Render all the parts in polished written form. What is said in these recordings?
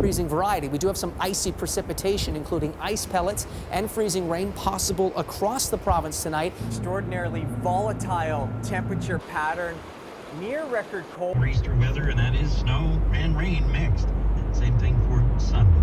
freezing variety. We do have some icy precipitation, including ice pellets and freezing rain possible across the province tonight. Extraordinarily volatile temperature pattern, near record cold. Easter weather, and that is snow and rain mixed. Same thing for Sunday.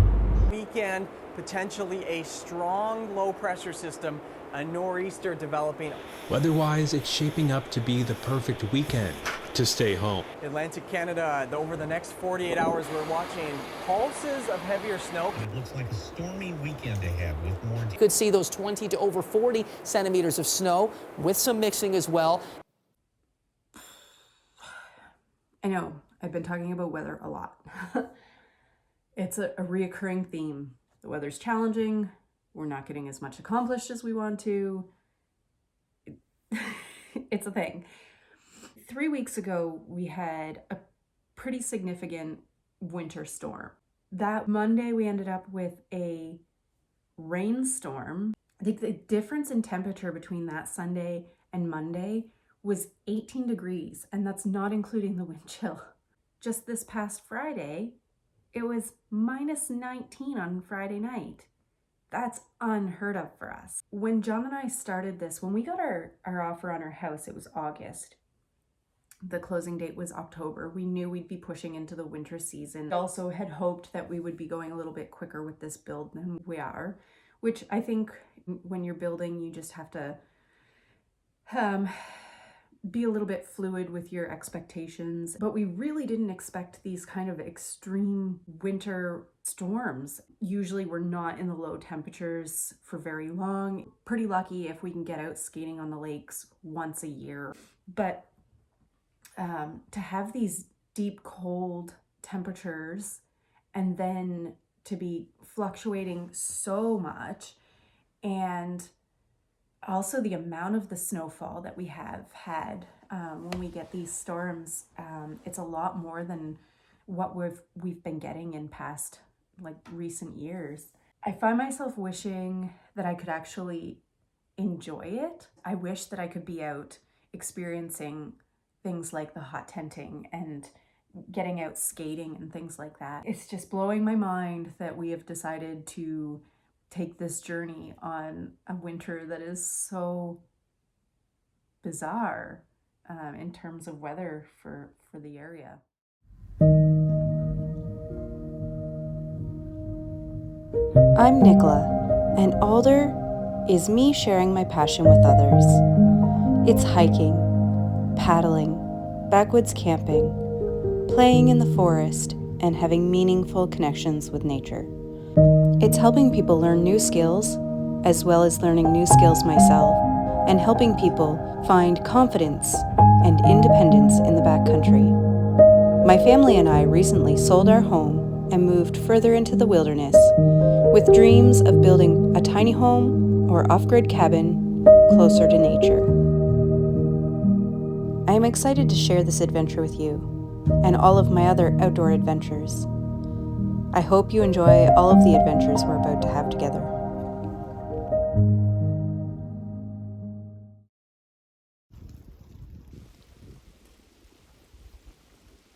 Weekend, potentially a strong low pressure system, a nor'easter developing. Weather-wise, it's shaping up to be the perfect weekend to stay home. Atlantic Canada, over the next 48 hours, we're watching pulses of heavier snow. It looks like a stormy weekend ahead with more. You could see those 20 to over 40 centimeters of snow with some mixing as well. I know, I've been talking about weather a lot. It's a reoccurring theme. The weather's challenging. We're not getting as much accomplished as we want to. It's a thing. 3 weeks ago, we had a pretty significant winter storm. That Monday, we ended up with a rainstorm. I think the difference in temperature between that Sunday and Monday was 18 degrees, and that's not including the wind chill. Just this past Friday, it was minus 19 on Friday night. That's unheard of for us. When John and I started this, when we got our offer on our house, it was August. The closing date was October. We knew we'd be pushing into the winter season. We also had hoped that we would be going a little bit quicker with this build than we are, which I think when you're building, you just have to be a little bit fluid with your expectations. But we really didn't expect these kind of extreme winter storms. Usually we're not in the low temperatures for very long. Pretty lucky if we can get out skating on the lakes once a year. But to have these deep cold temperatures and then to be fluctuating so much, and also the amount of the snowfall that we have had when we get these storms, it's a lot more than what we've been getting in past recent years. I find myself wishing that I could actually enjoy it. I wish that I could be out experiencing things like the hot tenting and getting out skating and things like that. It's just blowing my mind that we have decided to take this journey on a winter that is so bizarre in terms of weather for the area. I'm Nicola, and Alder is me sharing my passion with others. It's hiking, paddling, backwoods camping, playing in the forest, and having meaningful connections with nature. It's helping people learn new skills, as well as learning new skills myself, and helping people find confidence and independence in the backcountry. My family and I recently sold our home and moved further into the wilderness, with dreams of building a tiny home or off-grid cabin closer to nature. I am excited to share this adventure with you and all of my other outdoor adventures. I hope you enjoy all of the adventures we're about to have together.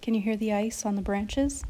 Can you hear the ice on the branches?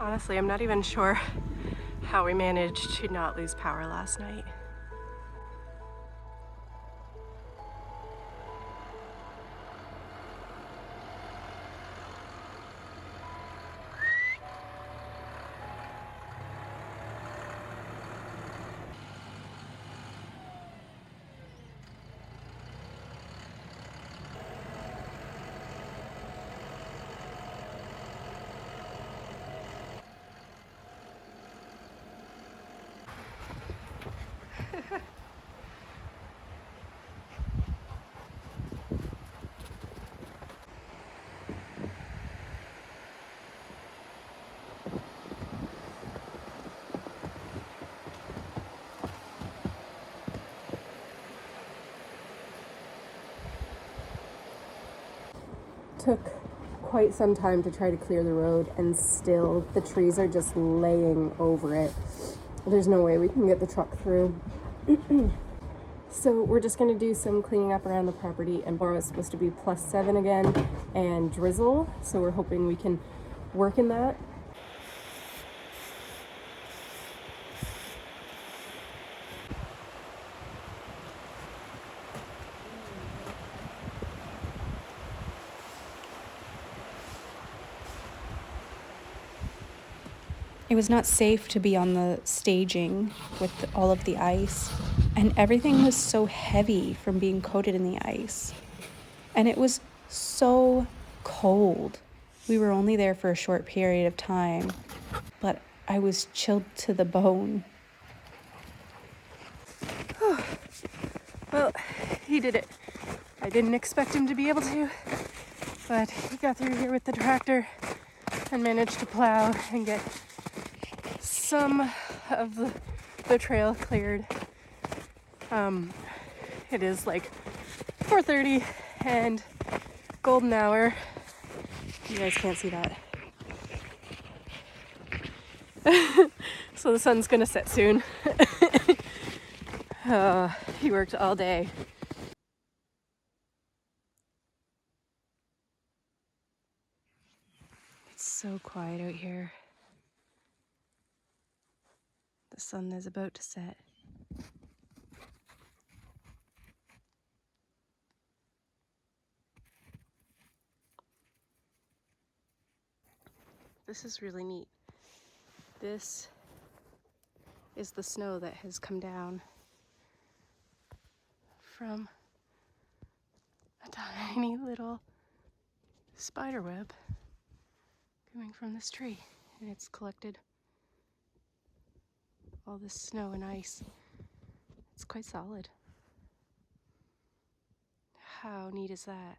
Honestly, I'm not even sure how we managed to not lose power last night. took quite some time to try to clear the road, and still the trees are just laying over it. There's no way we can get the truck through. So we're just going to do some cleaning up around the property, and tomorrow is supposed to be +7 again and drizzle, so we're hoping we can work in that. It was not safe to be on the staging with all of the ice, and everything was so heavy from being coated in the ice. And it was so cold. We were only there for a short period of time, but I was chilled to the bone. Well, he did it. I didn't expect him to be able to, but he got through here with the tractor and managed to plow and get some of the trail cleared. It is like 4:30 and golden hour. You guys can't see that. So the sun's gonna set soon. He worked all day. It's so quiet out here. The sun is about to set. This is really neat. This is the snow that has come down from a tiny little spider web coming from this tree, and it's collected all this snow and ice. It's quite solid. How neat is that?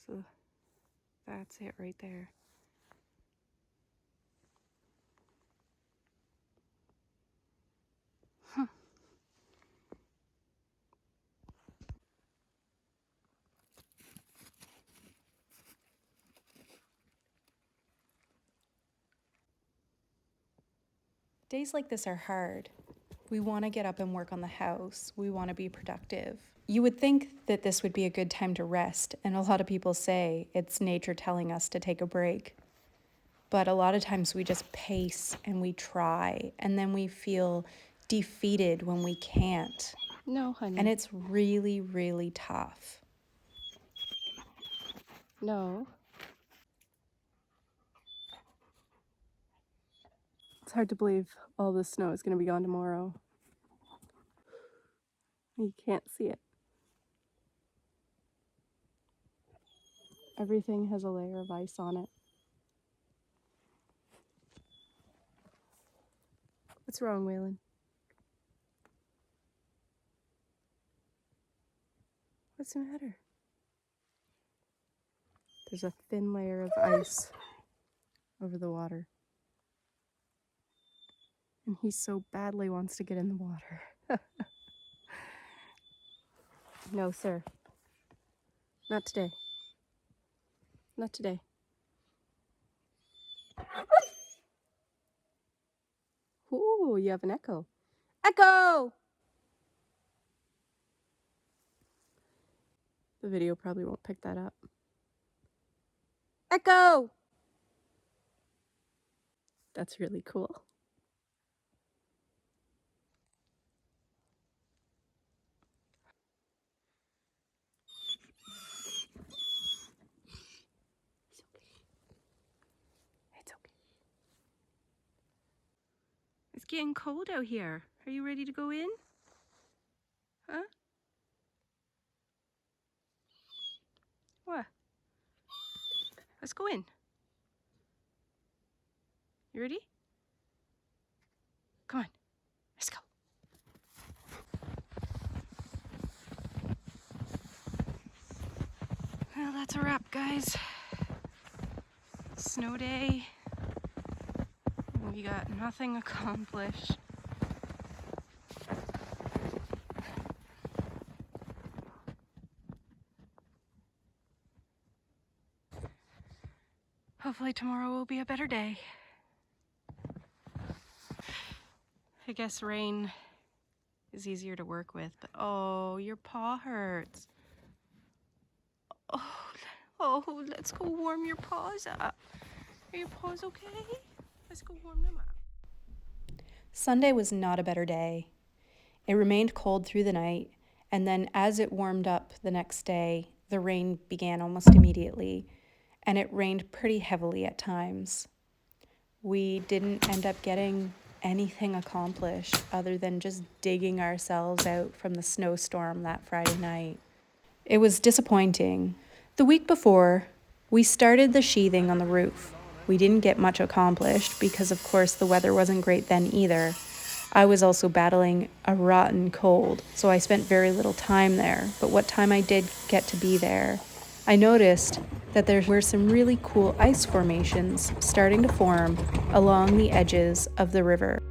So that's it right there. Days like this are hard. We want to get up and work on the house. We want to be productive. You would think that this would be a good time to rest, and a lot of people say it's nature telling us to take a break. But a lot of times we just pace and we try, and then we feel defeated when we can't. No, honey. And it's really, really tough. No. It's hard to believe all this snow is going to be gone tomorrow. You can't see it. Everything has a layer of ice on it. What's wrong, Waylon? What's the matter? There's a thin layer of ice over the water. And he so badly wants to get in the water. No, sir. Not today. Not today. Ooh, you have an echo. Echo! The video probably won't pick that up. Echo! That's really cool. It's okay. It's getting cold out here. Are you ready to go in? Huh? What? Let's go in. You ready? Come on. Let's go. Well, that's a wrap, guys. Snow day. We got nothing accomplished. hopefully tomorrow will be a better day. I guess rain is easier to work with, but oh, your paw hurts. Oh, let's go warm your paws up. Are your paws okay? Let's go warm them up. Sunday was not a better day. It remained cold through the night, and then as it warmed up the next day, the rain began almost immediately, and it rained pretty heavily at times. We didn't end up getting anything accomplished other than just digging ourselves out from the snowstorm that Friday night. It was disappointing. The week before, we started the sheathing on the roof. We didn't get much accomplished because, of course, the weather wasn't great then either. I was also battling a rotten cold, so I spent very little time there. But what time I did get to be there, I noticed that there were some really cool ice formations starting to form along the edges of the river.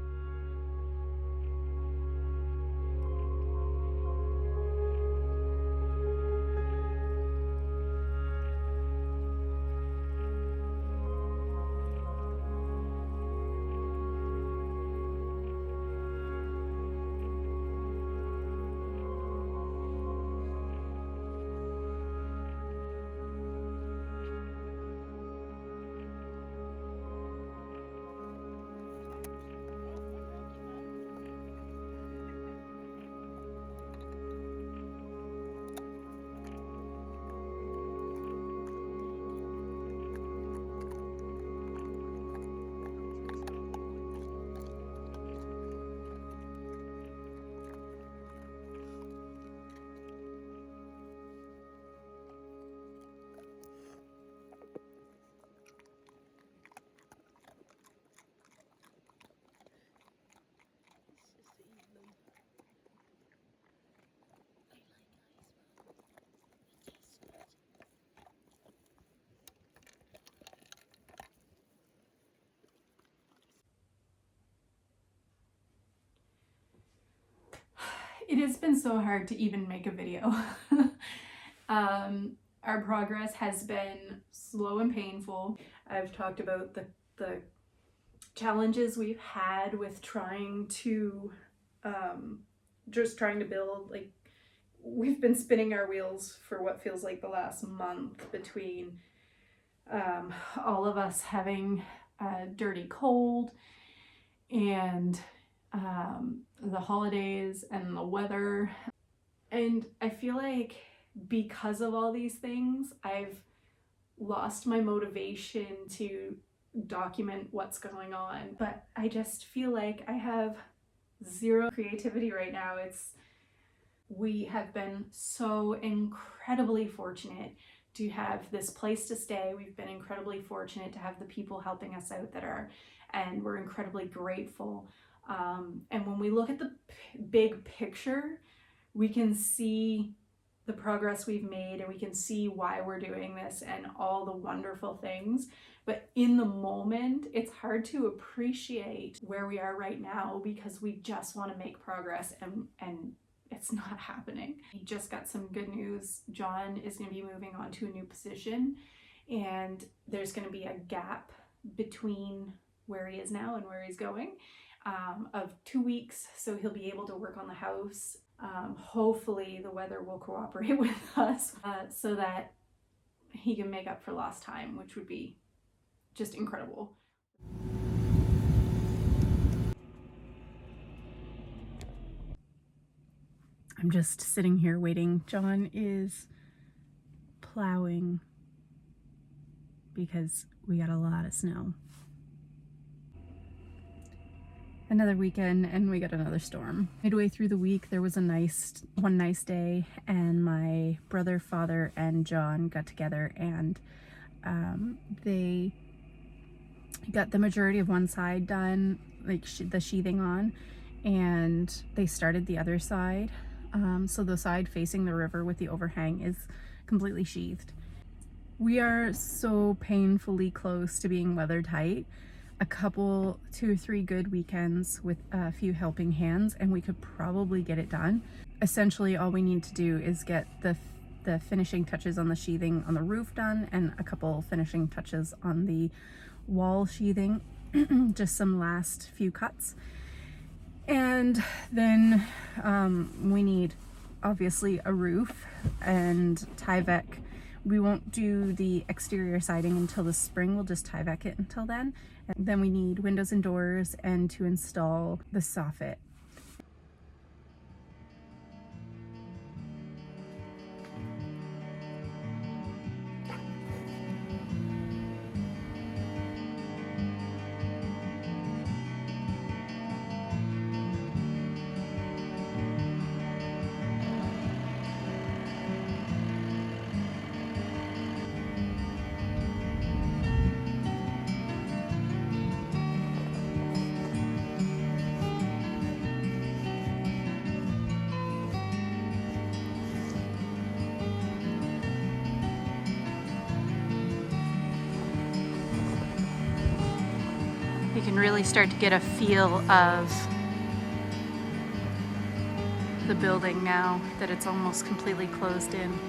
It has been so hard to even make a video. Our progress has been slow and painful. I've talked about the challenges we've had with trying to build, like, we've been spinning our wheels for what feels like the last month between all of us having a dirty cold and the holidays and the weather. And I feel like because of all these things, I've lost my motivation to document what's going on. But I just feel like I have zero creativity right now. We have been so incredibly fortunate to have this place to stay. We've been incredibly fortunate to have the people helping us out and we're incredibly grateful. And when we look at the big picture, we can see the progress we've made and we can see why we're doing this and all the wonderful things. But in the moment, it's hard to appreciate where we are right now because we just want to make progress and it's not happening. We just got some good news. John is going to be moving on to a new position and there's going to be a gap between where he is now and where he's going of 2 weeks. So he'll be able to work on the house. Hopefully the weather will cooperate with us so that he can make up for lost time, which would be just incredible. I'm just sitting here waiting. John is plowing because we got a lot of snow. Another weekend and we got another storm. Midway through the week there was one nice day and my brother, father, and John got together and they got the majority of one side done, like the sheathing on, and they started the other side. So the side facing the river with the overhang is completely sheathed. We are so painfully close to being weather tight. A couple, 2 or 3 good weekends with a few helping hands and we could probably get it done. Essentially all we need to do is get the the finishing touches on the sheathing on the roof done and a couple finishing touches on the wall sheathing. Just some last few cuts. And then we need obviously a roof and Tyvek. We won't do the exterior siding until the spring, we'll just Tyvek it until then. And then we need windows and doors and to install the soffit. You can really start to get a feel of the building now that it's almost completely closed in.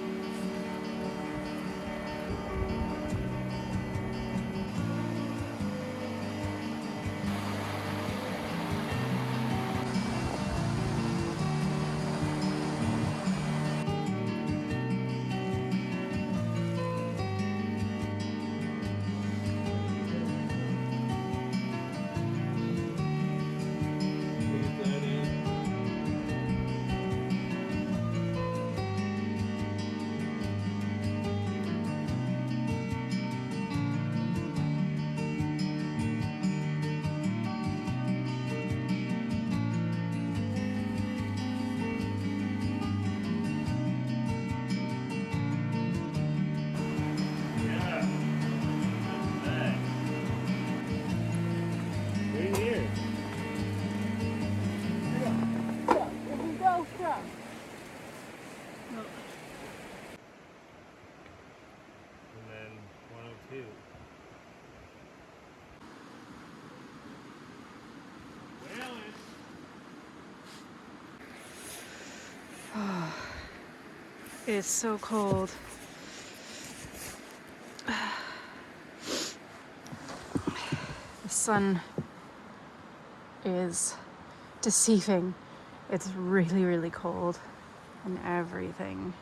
It is so cold. The sun is deceiving. It's really, really cold and everything's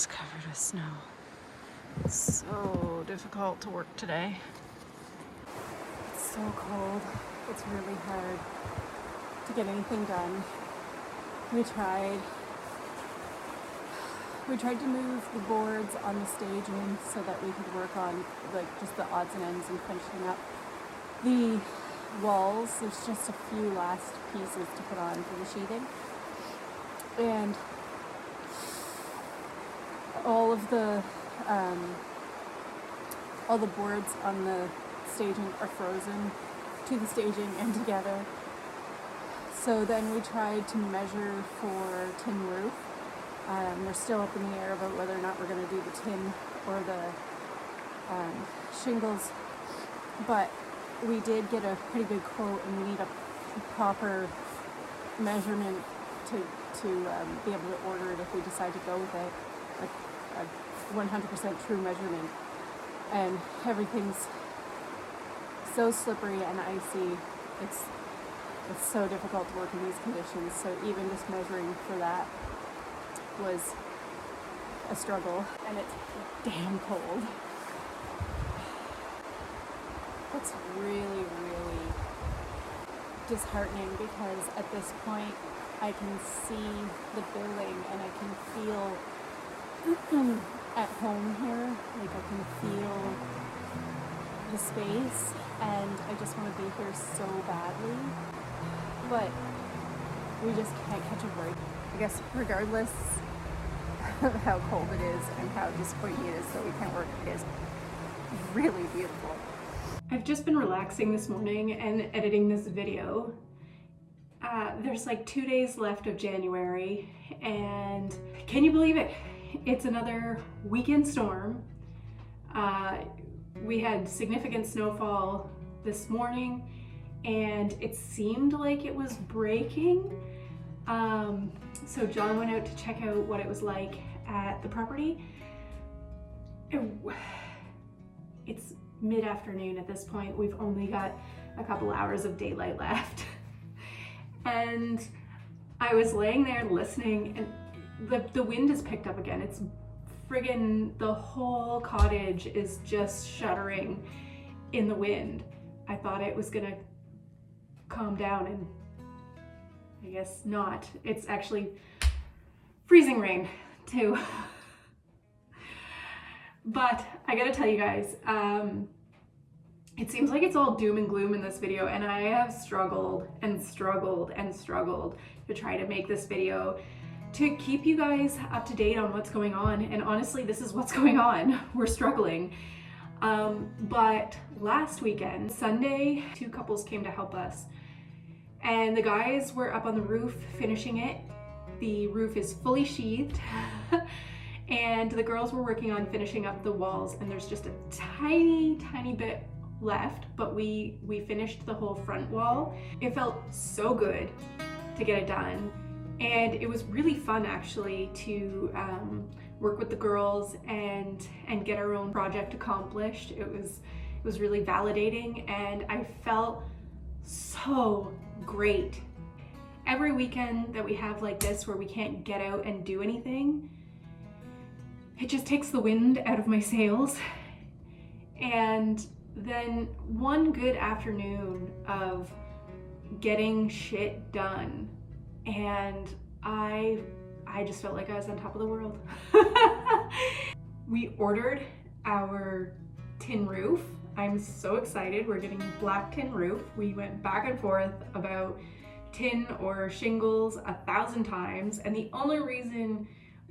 covered with snow. It's so difficult to work today. It's so cold. It's really hard to get anything done. We tried to move the boards on the staging so that we could work on like just the odds and ends and finishing up the walls. There's just a few last pieces to put on for the sheathing. And all the boards on the staging are frozen to the staging and together. So then we tried to measure for tin roof. We're still up in the air about whether or not we're going to do the tin or the shingles, but we did get a pretty good quote, and we need a proper measurement to be able to order it if we decide to go with it, a 100% true measurement. And everything's so slippery and icy. It's so difficult to work in these conditions. So even just measuring for that was a struggle, and it's damn cold. It's really, really disheartening because at this point I can see the building and I can feel at home here. Like I can feel the space, and I just want to be here so badly, but we just can't catch a break. I guess regardless of how cold it is and how disappointing it is that we can't work, it is really beautiful. I've just been relaxing this morning and editing this video. There's like 2 days left of January, and can you believe it? It's another weekend storm. We had significant snowfall this morning, and it seemed like it was breaking. So John went out to check out what it was like at the property. It's mid-afternoon at this point. We've only got a couple hours of daylight left. And I was laying there listening, and the wind has picked up again. It's friggin', the whole cottage is just shuddering in the wind. I thought it was gonna calm down, and I guess not. It's actually freezing rain too. But I gotta tell you guys, it seems like it's all doom and gloom in this video, and I have struggled and struggled and struggled to try to make this video to keep you guys up to date on what's going on. And honestly, this is what's going on. We're struggling. But last weekend, Sunday, 2 couples came to help us. And the guys were up on the roof finishing it. The roof is fully sheathed. And the girls were working on finishing up the walls, and there's just a tiny, tiny bit left, but we finished the whole front wall. It felt so good to get it done. And it was really fun actually to work with the girls and get our own project accomplished. It was really validating, and I felt so great. Every weekend that we have like this where we can't get out and do anything, it just takes the wind out of my sails. And then one good afternoon of getting shit done, and I just felt like I was on top of the world. We ordered our tin roof. I'm so excited. We're getting a black tin roof. We went back and forth about tin or shingles 1,000 times, and the only reason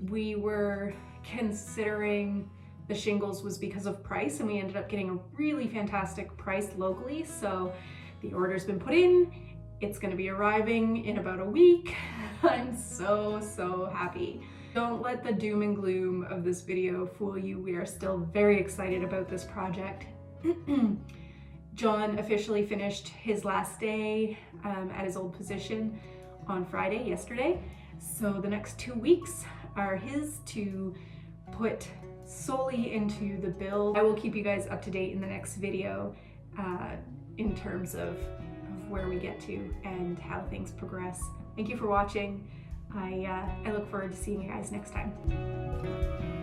we were considering the shingles was because of price, and we ended up getting a really fantastic price locally. So the order's been put in. It's gonna be arriving in about a week. I'm so happy. Don't let the doom and gloom of this video fool you. We are still very excited about this project. John officially finished his last day at his old position on Friday, yesterday. So the next 2 weeks are his to put solely into the build. I will keep you guys up to date in the next video in terms of where we get to and how things progress. Thank you for watching. I look forward to seeing you guys next time.